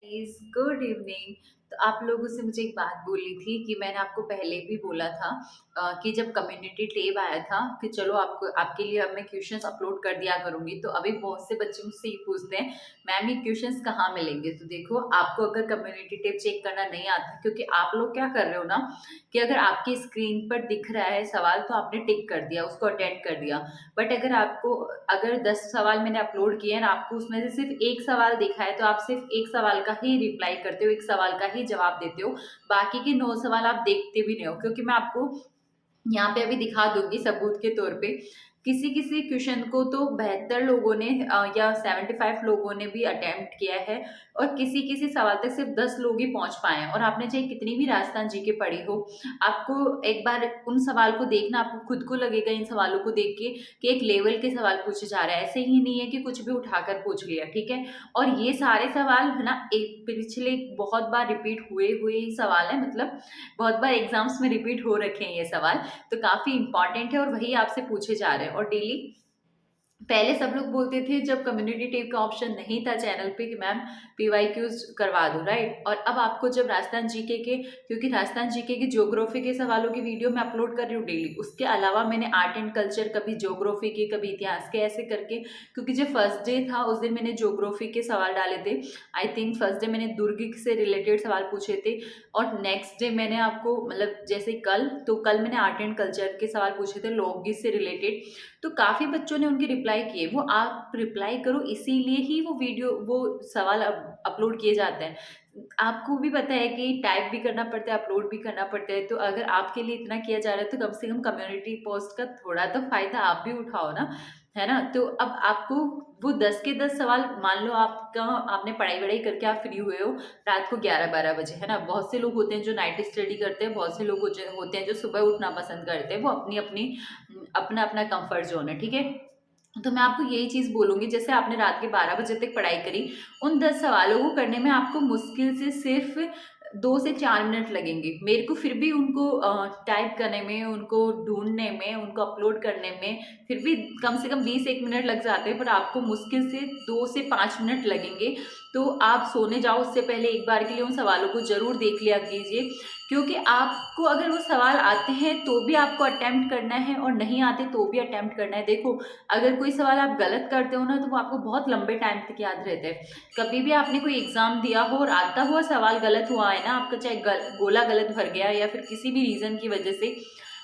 Is good evening. तो आप लोगों से मुझे एक बात बोलनी थी कि मैंने आपको पहले भी बोला था कि जब कम्युनिटी टैब आया था कि चलो आपको आपके लिए अब मैं क्वेश्चंस अपलोड कर दिया करूँगी। तो अभी बहुत से बच्चे मुझसे ये पूछते हैं, मैम ये क्वेश्चंस कहाँ मिलेंगे? तो देखो, आपको अगर कम्युनिटी टैब चेक करना नहीं आता, क्योंकि आप लोग क्या कर रहे हो ना कि अगर आपकी स्क्रीन पर दिख रहा है सवाल तो आपने टिक कर दिया, उसको अटेंड कर दिया। बट अगर 10 सवाल मैंने अपलोड किए हैं और आपको उसमें से सिर्फ एक सवाल दिखा है, तो आप सिर्फ एक सवाल का ही रिप्लाई करते हो, एक सवाल का ही जवाब देते हो। बाकी के 9 सवाल आप देखते भी नहीं हो, क्योंकि मैं आपको यहाँ पे अभी दिखा दूंगी सबूत के तौर पे। किसी किसी क्वेश्चन को तो 72 लोगों ने या 75 लोगों ने भी अटेम्प्ट किया है, और किसी किसी सवाल तक सिर्फ 10 लोग ही पहुंच पाए हैं। और आपने चाहे कितनी भी राजस्थान जीके पढ़ी हो, आपको एक बार उन सवाल को देखना, आपको खुद को लगेगा इन सवालों को देख के कि एक लेवल के सवाल पूछे जा रहे हैं, ऐसे ही नहीं है कि कुछ भी उठाकर पूछ लिया, ठीक है। और ये सारे सवाल है ना, एक पिछले बहुत बार रिपीट हुए हुए ही सवाल है, मतलब बहुत बार एग्जाम्स में रिपीट हो रखे हैं ये सवाल। तो काफी इंपॉर्टेंट है और वही आपसे पूछे जा रहे हैं। और डेली पहले सब लोग बोलते थे जब कम्युनिटी टैब का ऑप्शन नहीं था चैनल पे कि मैम पीवाईक्यूज करवा दो, राइट। और अब आपको जब राजस्थान जीके के, क्योंकि राजस्थान जीके के ज्योग्राफी के सवालों की वीडियो मैं अपलोड कर रही हूँ डेली, उसके अलावा मैंने आर्ट एंड कल्चर, कभी ज्योग्राफी के, कभी इतिहास के, ऐसे करके। क्योंकि जब फर्स्ट डे था उस दिन मैंने ज्योग्राफी के सवाल डाले थे। आई थिंक फर्स्ट डे मैंने दुर्ग से रिलेटेड सवाल पूछे थे, और नेक्स्ट डे मैंने आपको, मतलब जैसे कल मैंने आर्ट एंड कल्चर के सवाल पूछे थे लोकगीत से रिलेटेड। तो काफी बच्चों ने उनके रिप्लाई किए। वो आप रिप्लाई करो, इसीलिए ही वो सवाल अपलोड किए जाते हैं। आपको भी पता है कि टाइप भी करना पड़ता है, अपलोड भी करना पड़ता है। तो अगर आपके लिए इतना किया जा रहा है, तो कम से कम कम्युनिटी पोस्ट का थोड़ा तो फायदा आप भी उठाओ ना, है ना। तो अब आपको वो 10 के 10 सवाल, मान लो आपने पढ़ाई वढ़ाई करके आप फ्री हुए हो रात को 11-12 बजे, है ना। बहुत से लोग होते हैं जो नाइट स्टडी करते हैं, बहुत से लोग होते हैं जो सुबह उठना पसंद करते हैं। वो अपनी अपनी अपना अपना कंफर्ट जोन है, ठीक है। तो मैं आपको यही चीज बोलूंगी, जैसे आपने रात के 12 बजे तक पढ़ाई करी, उन 10 सवालों को करने में आपको मुश्किल से सिर्फ 2 से 4 मिनट लगेंगे। मेरे को फिर भी उनको टाइप करने में, उनको ढूंढने में, उनको अपलोड करने में फिर भी कम से कम 20-1 मिनट लग जाते हैं, पर आपको मुश्किल से 2 से 5 मिनट लगेंगे। तो आप सोने जाओ उससे पहले एक बार के लिए उन सवालों को जरूर देख लिया कीजिए, क्योंकि आपको अगर वो सवाल आते हैं तो भी आपको अटेम्प्ट करना है, और नहीं आते तो भी अटेम्प्ट करना है। देखो, अगर कोई सवाल आप गलत करते हो ना, तो वो आपको बहुत लंबे टाइम तक याद रहता है। कभी भी आपने कोई एग्जाम दिया हो और आता हुआ सवाल गलत हुआ है ना आपका, चाहे गोला गलत भर गया या फिर किसी भी रीजन की वजह से,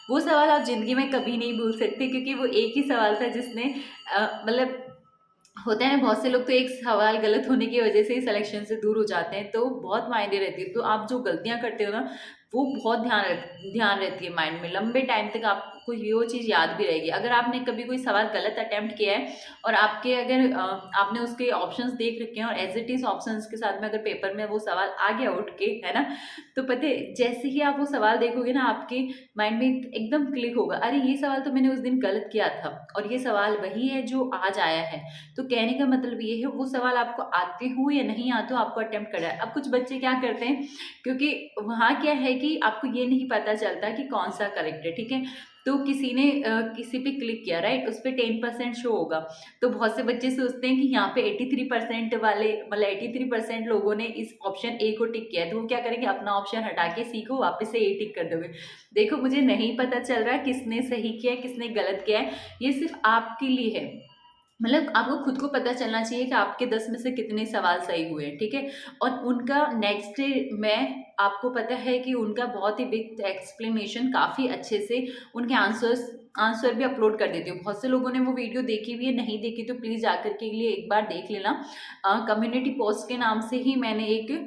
वो सवाल आप जिंदगी में कभी नहीं भूल सकते, क्योंकि वो एक ही सवाल था जिसने मतलब, होता है ना, बहुत से लोग तो एक सवाल गलत होने की वजह से ही सिलेक्शन से दूर हो जाते हैं। तो बहुत मायने रहती है। तो आप जो गलतियां करते हो ना, वो बहुत ध्यान रहती है माइंड में, लंबे टाइम तक आपको वो चीज़ याद भी रहेगी। अगर आपने कभी कोई सवाल गलत अटेम्प्ट किया है और आपने उसके ऑप्शंस देख रखे हैं, और एज इट इज ऑप्शंस के साथ में अगर पेपर में वो सवाल आ गया उठ के, है ना, तो पता है जैसे ही आप वो सवाल देखोगे ना, आपके माइंड में एकदम क्लिक होगा, अरे ये सवाल तो मैंने उस दिन गलत किया था, और ये सवाल वही है जो आज आया है। तो कहने का मतलब ये है, वो सवाल आपको आते हो या नहीं आते हो, आपको अटेम्प्ट करना है। अब कुछ बच्चे क्या करते हैं, क्योंकि वहाँ क्या है कि आपको ये नहीं पता चलता कि कौन सा करेक्ट है, ठीक है। तो किसी ने किसी पे क्लिक किया, राइट, उस पर 10% शो होगा। तो बहुत से बच्चे सोचते हैं कि यहाँ पे 83% वाले, मतलब 83% लोगों ने इस ऑप्शन ए को टिक किया है, तो वो क्या करेंगे, अपना ऑप्शन हटा के सी को वापस से ए टिक कर दोगे। देखो, मुझे नहीं पता चल रहा किसने सही किया है किसने गलत किया है, ये सिर्फ आपके लिए है। मतलब आपको खुद को पता चलना चाहिए कि आपके 10 में से कितने सवाल सही हुए हैं, ठीक है। और उनका नेक्स्ट डे में, आपको पता है कि उनका बहुत ही बिग एक्सप्लेनेशन काफ़ी अच्छे से उनके आंसर भी अपलोड कर देती हूँ। बहुत से लोगों ने वो वीडियो देखी हुई है, नहीं देखी तो प्लीज़ जाकर के लिए एक बार देख लेना। कम्युनिटी पोस्ट के नाम से ही मैंने एक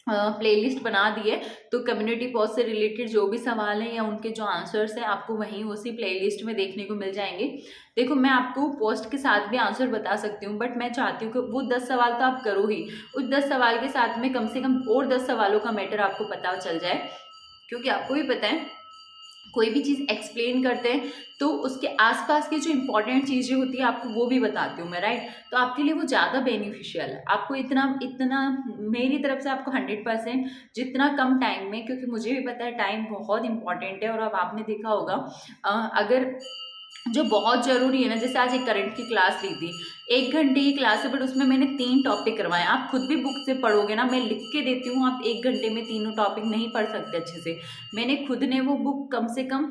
प्लेलिस्ट बना दी है। तो कम्युनिटी पोस्ट से रिलेटेड जो भी सवाल हैं या उनके जो आंसर्स हैं, आपको वहीं उसी प्लेलिस्ट में देखने को मिल जाएंगे। देखो, मैं आपको पोस्ट के साथ भी आंसर बता सकती हूँ, बट मैं चाहती हूँ कि वो 10 सवाल तो आप करो ही, उस 10 सवाल के साथ में कम से कम और 10 सवालों का मैटर आपको पता चल जाए। क्योंकि आपको भी पता है, कोई भी चीज़ एक्सप्लेन करते हैं तो उसके आसपास की जो इंपॉर्टेंट चीज़ें होती है आपको वो भी बताती हूँ मैं, राइट। तो आपके लिए वो ज़्यादा बेनिफिशियल है। आपको इतना इतना मेरी तरफ से आपको 100% जितना कम टाइम में, क्योंकि मुझे भी पता है टाइम बहुत इंपॉर्टेंट है। और अब आपने देखा होगा, अगर जो बहुत जरूरी है ना, जैसे आज एक करंट की क्लास ली थी, 1 घंटे की क्लास है, बट उसमें मैंने 3 टॉपिक करवाए। आप खुद भी बुक से पढ़ोगे ना, मैं लिख के देती हूँ, आप 1 घंटे में तीनों टॉपिक नहीं पढ़ सकते अच्छे से। मैंने खुद ने वो बुक कम से कम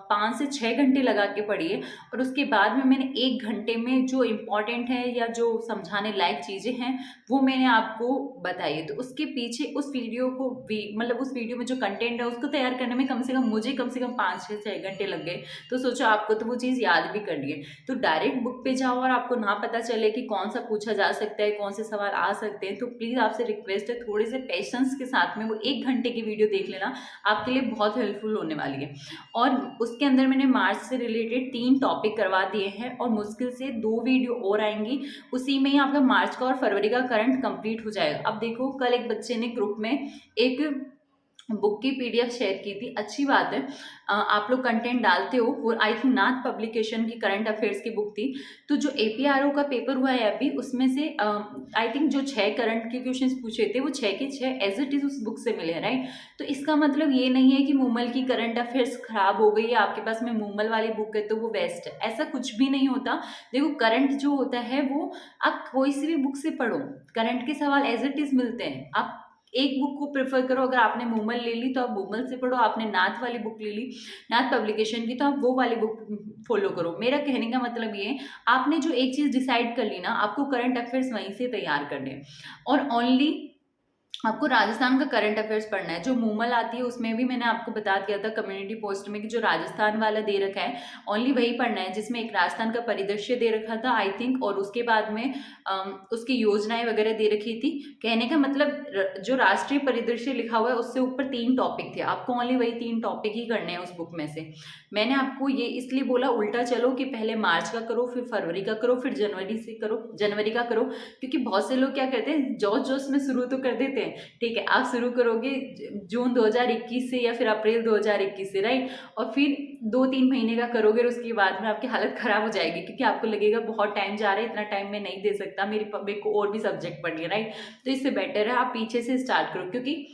5 से 6 घंटे लगा के पढ़ी है, और उसके बाद में मैंने 1 घंटे में जो इम्पोर्टेंट है या जो समझाने लायक चीज़ें हैं, वो मैंने आपको बताई है। तो उसके पीछे उस वीडियो को भी, मतलब उस वीडियो में जो कंटेंट है उसको तैयार करने में मुझे कम से कम 5 से 6 घंटे लग गए। तो सोचो, आपको तो वो चीज़ याद भी करनी है। तो डायरेक्ट बुक पे जाओ और आपको ना पता चले कि कौन सा पूछा जा सकता है, कौन से सवाल आ सकते हैं, तो प्लीज़ आपसे रिक्वेस्ट है, थोड़े से पेशेंस के साथ में वो 1 घंटे की वीडियो देख लेना, आपके लिए बहुत हेल्पफुल होने वाली है। और उसके अंदर मैंने मार्च से रिलेटेड 3 टॉपिक करवा दिए हैं, और मुश्किल से 2 वीडियो और आएंगी, उसी में ही आपका मार्च का और फरवरी का करंट कंप्लीट हो जाएगा। अब देखो, कल एक बच्चे ने ग्रुप में एक बुक की पीडीएफ शेयर की थी, अच्छी बात है। आप लोग कंटेंट डालते हो, वो आई थिंक नाथ पब्लिकेशन की करंट अफेयर्स की बुक थी। तो जो एपीआरओ का पेपर हुआ है अभी, उसमें से आई थिंक जो 6 करंट के क्वेश्चंस पूछे थे, वो 6 के 6 एज इट इज उस बुक से मिले हैं, राइट। तो इसका मतलब ये नहीं है कि मूमल की करंट अफेयर्स खराब हो गई है, आपके पास में मूमल वाली बुक है तो वो बेस्ट है, ऐसा कुछ भी नहीं होता। देखो, करंट जो होता है वो आप कोई सी भी बुक से पढ़ो, करंट के सवाल एज इट इज मिलते हैं। आप एक बुक को प्रेफर करो, अगर आपने मूमल ले ली तो आप मूमल से पढ़ो, आपने नाथ वाली बुक ले ली नाथ पब्लिकेशन की, तो आप वो वाली बुक फॉलो करो। मेरा कहने का मतलब ये है, आपने जो एक चीज डिसाइड कर ली ना, आपको करंट अफेयर्स वहीं से तैयार करने हैं। और ओनली आपको राजस्थान का करंट अफेयर्स पढ़ना है। जो मूमल आती है उसमें भी मैंने आपको बता दिया था कम्युनिटी पोस्ट में कि जो राजस्थान वाला दे रखा है, ओनली वही पढ़ना है, जिसमें एक राजस्थान का परिदृश्य दे रखा था आई थिंक, और उसके बाद में उसकी योजनाएं वगैरह दे रखी थी। कहने का मतलब, जो राष्ट्रीय परिदृश्य लिखा हुआ है उससे ऊपर 3 टॉपिक थे, आपको ओनली वही 3 टॉपिक ही करने हैं उस बुक में से। मैंने आपको ये इसलिए बोला उल्टा चलो, कि पहले मार्च का करो, फिर फरवरी का करो, फिर जनवरी से करो, जनवरी का करो। क्योंकि बहुत से लोग क्या करते हैं, जोश जोश में शुरू तो कर देते हैं। ठीक है, आप शुरू करोगे जून 2021 से या फिर अप्रैल 2021 से, राइट। और फिर 2-3 महीने का करोगे, और उसके बाद में आपकी हालत खराब हो जाएगी, क्योंकि आपको लगेगा बहुत टाइम जा रहा है, इतना टाइम मैं नहीं दे सकता, मेरे को और भी सब्जेक्ट पढ़नी है, राइट। तो इससे बेटर है आप पीछे से स्टार्ट करो, क्योंकि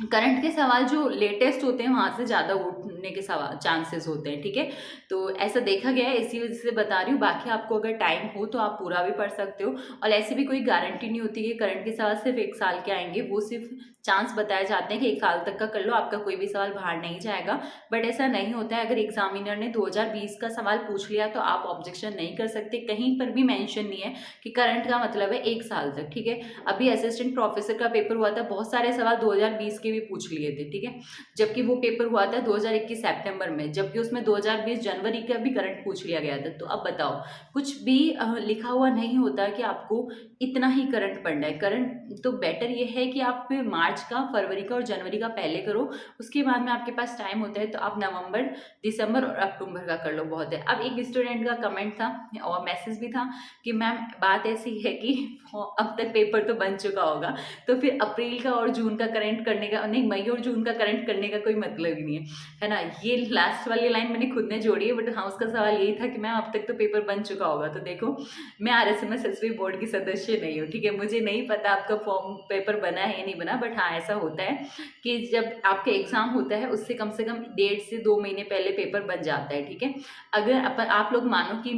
करंट के सवाल जो लेटेस्ट होते हैं वहां से ज़्यादा उठने के सवाल चांसेस होते हैं, ठीक है। तो ऐसा देखा गया है, इसी वजह से बता रही हूँ। बाकी आपको अगर टाइम हो तो आप पूरा भी पढ़ सकते हो, और ऐसी भी कोई गारंटी नहीं होती कि करंट के सवाल सिर्फ 1 साल के आएंगे, वो सिर्फ चांस बताए जाते हैं कि 1 साल तक का कर लो, आपका कोई भी सवाल बाहर नहीं जाएगा। बट ऐसा नहीं होता है, अगर एग्जामिनर ने 2020 का सवाल पूछ लिया तो आप ऑब्जेक्शन नहीं कर सकते, कहीं पर भी मेंशन नहीं है कि करंट का मतलब है 1 साल तक, ठीक है। अभी असिस्टेंट प्रोफेसर का पेपर हुआ था, बहुत सारे सवाल 2020 के भी पूछ लिए थे, ठीक है। जबकि वो पेपर हुआ था 2021 सितंबर में, जबकि उसमें 2020 जनवरी का भी करंट पूछ लिया गया था। तो अब बताओ, कुछ भी लिखा हुआ नहीं होता कि आपको इतना ही करंट पढ़ना है। करंट तो बेटर ये है कि आप मार्च का, फरवरी का और जनवरी का पहले करो, उसके बाद में आपके पास टाइम होता है तो आप नवंबर, दिसंबर और अक्टूबर का कर लो, बहुत है। अब एक स्टूडेंट का कमेंट था और मैसेज भी था कि मैम बात ऐसी है कि अब तक पेपर तो बन चुका होगा, तो फिर अप्रैल का और जून का करंट करने का नहीं, मई और जून का करंट करने का कोई मतलब ही नहीं है ना। ये लास्ट वाली लाइन मैंने खुद ने जोड़ी है, बट हाँ, उसका सवाल यही था कि मैम अब तक तो पेपर बन चुका होगा। तो देखो, मैं आरएसएमएस एसवी बोर्ड की सदस्य नहीं हूँ, ठीक है, मुझे नहीं पता आपका फॉर्म पेपर बना है या नहीं बना, बट हाँ ऐसा होता है कि जब आपका एग्जाम होता है उससे कम से कम 1.5 से 2 महीने पहले पेपर बन जाता है, ठीक है। अगर आप लोग मानो कि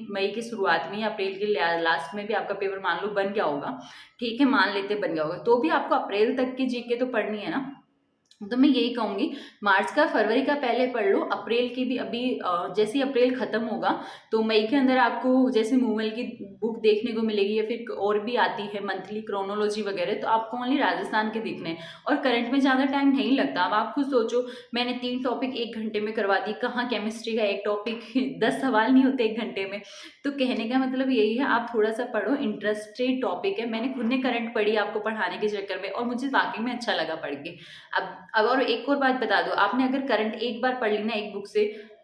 मई की शुरुआत में या अप्रैल के लास्ट में भी आपका पेपर मान लो बन गया होगा, ठीक है, मान लेते बन गया होगा, तो भी आपको अप्रैल तक की जीके तो पढ़नी है ना। तो मैं यही कहूंगी, मार्च का, फरवरी का पहले पढ़ लो, अप्रैल की भी अभी जैसे ही अप्रैल खत्म होगा तो मई के अंदर आपको जैसे मूवल की बुक देखने को मिलेगी, या फिर और भी आती है मंथली क्रोनोलॉजी वगैरह, तो आपको ओनली राजस्थान के देखने हैं। और करंट में ज़्यादा टाइम नहीं लगता। अब आप खुद सोचो, मैंने 3 टॉपिक 1 घंटे में करवा दी, कहाँ केमिस्ट्री का एक टॉपिक 10 सवाल नहीं होते 1 घंटे में। तो कहने का मतलब यही है, आप थोड़ा सा पढ़ो, इंटरेस्टेड टॉपिक है। मैंने खुद ने करंट पढ़ी आपको पढ़ाने के चक्कर में, और मुझे वाकई में अच्छा लगा पढ़ के। अब और एक और बात बता दो, आपने अगर करंट एक बार पढ़ ली ना एक बुक से,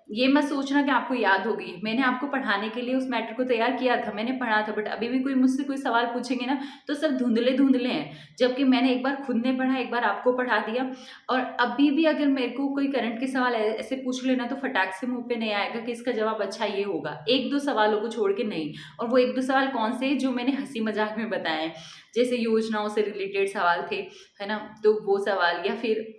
ये मत सोचना कि आपको याद हो गई। मैंने आपको पढ़ाने के लिए उस मैटर को तैयार किया था, मैंने पढ़ा था, बट अभी भी कोई मुझसे कोई सवाल पूछेंगे ना तो सब धुंधले धुंधले हैं, जबकि मैंने एक बार खुद ने पढ़ा, एक बार आपको पढ़ा दिया। और अभी भी अगर मेरे को कोई करंट के सवाल ऐसे पूछ लेना तो फटाक से मुंह पे नहीं आएगा कि इसका जवाब अच्छा ये होगा, 1-2 सवालों को छोड़ के नहीं। और वो 1-2 सवाल कौन से जो मैंने हंसी मजाक में बताए, जैसे योजनाओं से रिलेटेड सवाल थे, है ना, तो वो सवाल, या फिर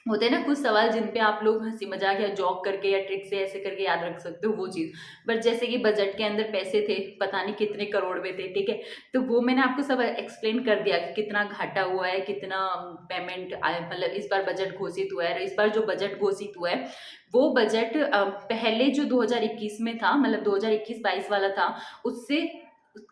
होते हैं ना कुछ सवाल जिन पे आप लोग हंसी मजाक या जॉक करके या ट्रिक से ऐसे करके याद रख सकते हो वो चीज। बट जैसे कि बजट के अंदर पैसे थे, पता नहीं कितने करोड़ में थे, ठीक है, तो वो मैंने आपको सब एक्सप्लेन कर दिया कि कितना घाटा हुआ है, कितना पेमेंट आया, मतलब इस बार बजट घोषित हुआ है। इस बार जो बजट घोषित हुआ है वो बजट पहले जो 2021 में था, मतलब 2021-22 वाला था, उससे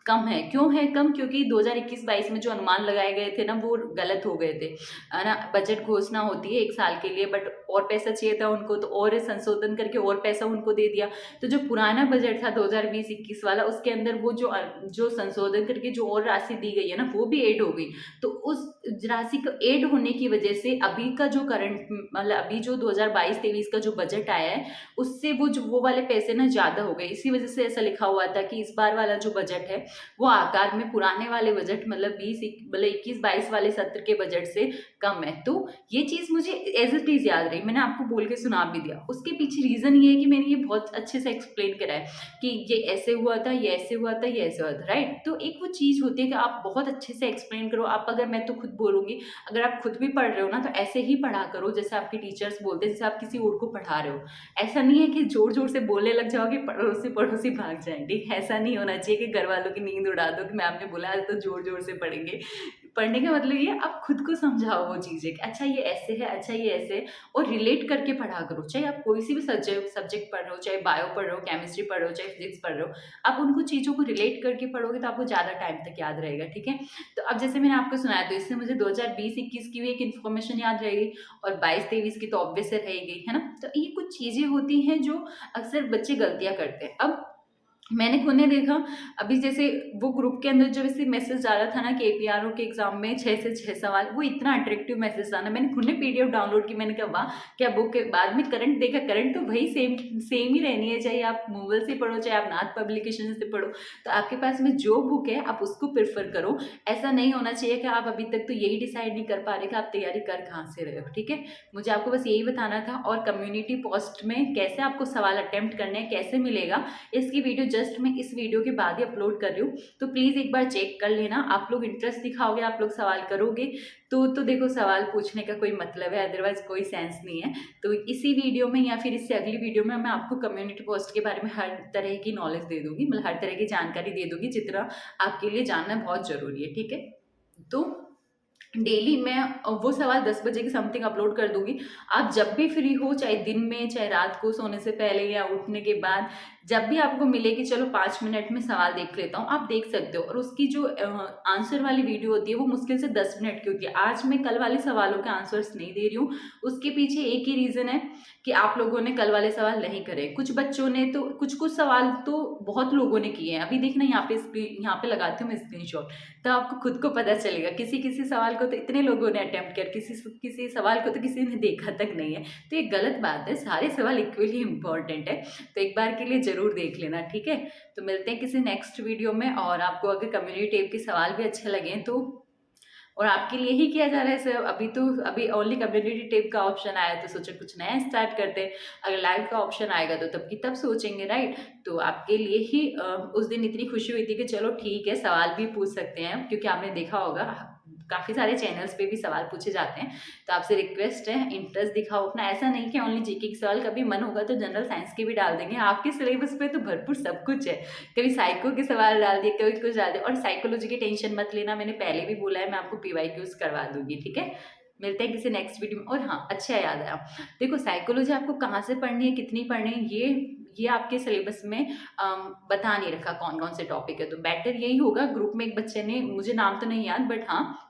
कम है। क्यों है कम? क्योंकि 2021-22 में जो अनुमान लगाए गए थे ना वो गलत हो गए थे, है ना। बजट घोषणा होती है 1 साल के लिए, बट और पैसा चाहिए था उनको तो और संशोधन करके और पैसा उनको दे दिया। तो जो पुराना बजट था 2020-21 वाला, उसके अंदर वो जो संशोधन करके जो और राशि दी गई है ना वो भी ऐड हो गई। तो उस राशि को ऐड होने की वजह से अभी का जो करंट, मतलब अभी जो 2022-23 का जो बजट आया है उससे वो वाले पैसे ना ज्यादा हो गए। इसी वजह से ऐसा लिखा हुआ था कि इस बार वाला जो बजट है वो आकार में पुराने वाले बजट, मतलब 21-22 वाले सत्र के बजट से कम है। तो ये चीज मुझे एज इट इज याद रही, मैंने आपको बोल के सुना भी दिया। उसके पीछे रीजन ये है कि मैंने ये बहुत अच्छे से एक्सप्लेन करा है कि ये ऐसे हुआ था, ये ऐसे हुआ था, ये ऐसे हुआ था, राइट। तो एक वो चीज होती है कि आप बहुत अच्छे से एक्सप्लेन करो। आप अगर, मैं तो खुद बोलूंगी, अगर आप खुद भी पढ़ रहे हो ना तो ऐसे ही पढ़ा करो जैसे आपके टीचर्स बोलते हैं, जैसे आप किसी और को पढ़ा रहे हो। ऐसा नहीं है कि जोर जोर से बोलने लग जाओगे, पड़ोसी पड़ोसी भाग जाएंगे। ऐसा नहीं होना चाहिए कि घर वालों की नींद उड़ा दो कि मैम ने बोला आज तो जोर जोर से पढ़ेंगे। पढ़ने का मतलब ये आप खुद को समझाओ वो चीज़ें कि अच्छा ये ऐसे है, अच्छा ये ऐसे है, और रिलेट करके पढ़ा करो। चाहे आप कोई सी भी सब्जेक्ट पढ़ रहे हो, चाहे बायो पढ़ रहे हो, केमिस्ट्री पढ़ रहे हो, चाहे फिजिक्स पढ़ रहे हो, आप उनको चीज़ों को रिलेट करके पढ़ोगे तो आपको ज़्यादा टाइम तक याद रहेगा, ठीक है। तो अब जैसे मैंने आपको सुनाया, तो इससे मुझे 2020-21 की भी एक इन्फॉर्मेशन याद रहेगी, और 22-23 की तो ऑब्वियस है रहेगी, है ना। तो ये कुछ चीज़ें होती हैं जो अक्सर बच्चे गलतियाँ करते हैं। अब मैंने खुद ने देखा, अभी जैसे वो ग्रुप के अंदर जब इसे मैसेज डाला था ना कि एपीआरओ के एग्जाम में 6 से 6 सवाल, वो इतना अट्रैक्टिव मैसेज था ना, मैंने खुद ने पीडीएफ डाउनलोड की। मैंने कहा वाह क्या बुक है। बाद में करंट देखा, करंट तो वही सेम सेम ही रहनी है, चाहे आप मूवल से पढ़ो, चाहे आप नाथ पब्लिकेशन से पढ़ो। तो आपके पास में जो बुक है आप उसको प्रेफर करो। ऐसा नहीं होना चाहिए कि आप अभी तक तो यही डिसाइड नहीं कर पा रहे कि आप तैयारी कर कहाँ से रहे हो, ठीक है। मुझे आपको बस यही बताना था। और कम्युनिटी पोस्ट में कैसे आपको सवाल अटेम्प्ट करने हैं, कैसे मिलेगा, इसकी वीडियो जस्ट मैं इस वीडियो के बाद ही अपलोड कर रही हूँ। तो प्लीज़ एक बार चेक कर लेना। आप लोग इंटरेस्ट दिखाओगे, आप लोग सवाल करोगे तो देखो सवाल पूछने का कोई मतलब है, अदरवाइज कोई सेंस नहीं है। तो इसी वीडियो में या फिर इससे अगली वीडियो में मैं आपको कम्युनिटी पोस्ट के बारे में हर तरह की नॉलेज दे दूंगी, मतलब हर तरह की जानकारी दे दूंगी जितना आपके लिए जानना बहुत जरूरी है, ठीक है। तो डेली मैं वो सवाल 10 बजे की समथिंग अपलोड कर दूंगी। आप जब भी फ्री हो, चाहे दिन में, चाहे रात को सोने से पहले या उठने के बाद, जब भी आपको मिले कि चलो 5 मिनट में सवाल देख लेता हूँ, आप देख सकते हो। और उसकी जो आंसर वाली वीडियो होती है वो मुश्किल से 10 मिनट की होती है। आज मैं कल वाले सवालों के आंसर्स नहीं दे रही हूँ, उसके पीछे एक ही रीजन है कि आप लोगों ने कल वाले सवाल नहीं करे। कुछ बच्चों ने तो कुछ कुछ सवाल तो बहुत लोगों ने किए हैं। अभी देखना यहाँ पे लगाती हूँ मैं स्क्रीनशॉट, तो आपको खुद को पता चलेगा। किसी किसी सवाल को तो इतने लोगों ने अटेम्प्ट किया, किसी किसी सवाल को तो किसी ने देखा तक नहीं है। तो ये गलत बात है, सारे सवाल इक्वली इंपॉर्टेंट है। तो एक बार के लिए जरूर देख लेना, ठीक है। तो मिलते हैं किसी नेक्स्ट वीडियो में। और आपको अगर कम्युनिटी टेप के सवाल भी अच्छे लगे तो, और आपके लिए ही किया जा रहा है सर, अभी ओनली कम्युनिटी टेप का ऑप्शन आया तो सोचा कुछ नया स्टार्ट करते हैं। अगर लाइव का ऑप्शन आएगा तो तब की तब सोचेंगे, राइट। तो आपके लिए ही उस दिन इतनी खुशी हुई थी कि चलो ठीक है सवाल भी पूछ सकते हैं, क्योंकि आपने देखा होगा काफ़ी सारे चैनल्स पे भी सवाल पूछे जाते हैं। तो आपसे रिक्वेस्ट है इंटरेस्ट दिखाओ अपना। ऐसा नहीं कि ओनली जीके के सवाल, कभी मन होगा तो जनरल साइंस के भी डाल देंगे। आपके सिलेबस पे तो भरपूर सब कुछ है। कभी साइको के सवाल डाल दिए, कभी कुछ डाल दिया। और साइकोलॉजी की टेंशन मत लेना, मैंने पहले भी बोला है मैं आपको पीवाईक्यूज करवा दूंगी, ठीक है। मिलते हैं किसी नेक्स्ट वीडियो में। और हाँ, अच्छा याद आया, देखो साइकोलॉजी आपको कहाँ से पढ़नी है, कितनी पढ़नी है, ये आपके सिलेबस में बता नहीं रखा कौन कौन से टॉपिक है। तो बेटर यही होगा, ग्रुप में एक बच्चे ने, मुझे नाम तो नहीं याद, बट हाँ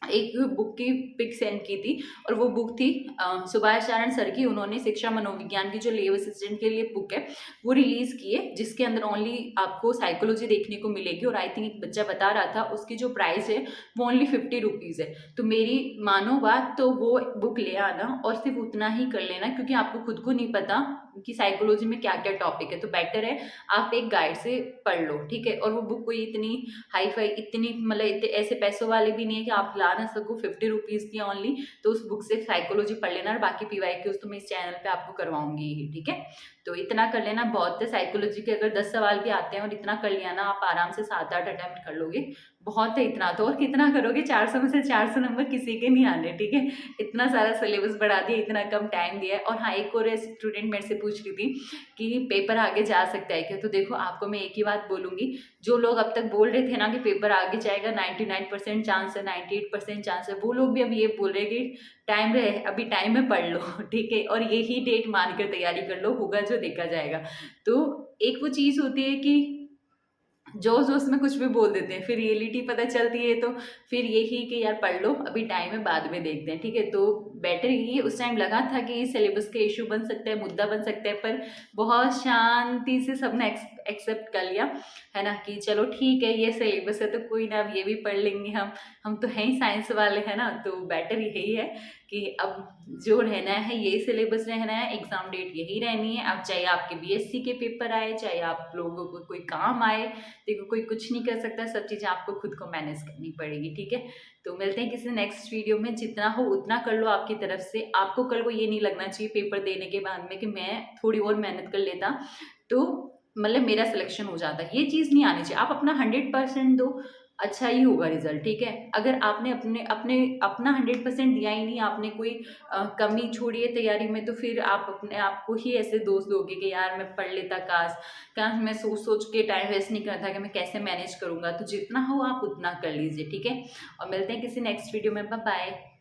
एक बुक की पिक सेंड की थी। और वो बुक थी सुभाष चरण सर की। उन्होंने शिक्षा मनोविज्ञान की जो लेव असिस्टेंट के लिए बुक है वो रिलीज की है, जिसके अंदर ओनली आपको साइकोलॉजी देखने को मिलेगी। और आई थिंक एक बच्चा बता रहा था उसकी जो प्राइस है वो ओनली 50 रुपीज़ है। तो मेरी मानो बात तो वो बुक ले आना और सिर्फ उतना ही कर लेना, क्योंकि आपको खुद को नहीं पता कि साइकोलॉजी में क्या क्या टॉपिक है। तो बेटर है आप एक गाइड से पढ़ लो, ठीक है। और वो बुक कोई इतनी हाई फाई, इतनी मतलब इतने ऐसे पैसों वाले भी नहीं है कि आप ला ना सको। 50 रुपीज़ की ओनली। तो उस बुक से साइकोलॉजी पढ़ लेना, और बाकी पीवाईक्यूज तो मैं इस चैनल पे आपको करवाऊंगी ही, ठीक है। तो इतना कर लेना बहुत है। साइकोलॉजी के अगर 10 सवाल भी आते हैं और इतना कर लिया ना, आप आराम से 7-8 अटेम्प्ट कर लोगे, बहुत है इतना तो, और कितना करोगे, 400 में से 400 नंबर किसी के नहीं आने, ठीक है। इतना सारा सिलेबस बढ़ा दिया, इतना कम टाइम दिया है। और हाँ, एक और स्टूडेंट मेरे से पूछ रही थी कि पेपर आगे जा सकता है क्या। तो देखो आपको मैं एक ही बात बोलूंगी, जो लोग अब तक बोल रहे थे ना कि पेपर आगे जाएगा, 99% चांस है, 98% चांस है, वो लोग भी अब ये बोल रहे कि टाइम रहे, अभी टाइम है, पढ़ लो ठीक है, और यही डेट मानकर तैयारी कर लो, होगा जो देखा जाएगा। तो एक वो चीज़ होती है कि जोश जोश में कुछ भी बोल देते हैं, फिर रियलिटी पता चलती है तो फिर यही कि यार पढ़ लो, अभी टाइम है, बाद में देखते हैं, ठीक है। तो बेटर ये उस टाइम लगा था कि सिलेबस का इशू बन सकता है, मुद्दा बन सकता है, पर बहुत शांति से सबने एक्सेप्ट कर लिया, है ना, कि चलो ठीक है, ये सिलेबस है तो कोई ना, अब ये भी पढ़ लेंगे हम तो हैं ही साइंस वाले, है ना। तो बेटर यही है कि अब जो रहना है यही सिलेबस रहना है, एग्जाम डेट यही रहनी है। अब चाहे आपके बीएससी के पेपर आए, चाहे आप लोगों को कोई काम आए, देखो कोई कुछ नहीं कर सकता, सब चीज़ें आपको खुद को मैनेज करनी पड़ेगी, ठीक है। तो मिलते हैं किसी नेक्स्ट वीडियो में, जितना हो उतना कर लो आपकी तरफ से। आपको कल को ये नहीं लगना चाहिए पेपर देने के बाद में कि मैं थोड़ी और मेहनत कर लेता तो मतलब मेरा सिलेक्शन हो जाता, ये चीज़ नहीं आनी चाहिए। आप अपना 100% दो, अच्छा ही होगा रिजल्ट, ठीक है। अगर आपने अपने अपने अपना 100% दिया ही नहीं, आपने कोई कमी छोड़ी है तैयारी में, तो फिर आप अपने आप को ही ऐसे दोष दोगे कि यार मैं पढ़ लेता, काश काश मैं सोच सोच के टाइम वेस्ट नहीं करता कि मैं कैसे मैनेज करूंगा। तो जितना हो आप उतना कर लीजिए, ठीक है। और मिलते हैं किसी नेक्स्ट वीडियो में, बाय बाय।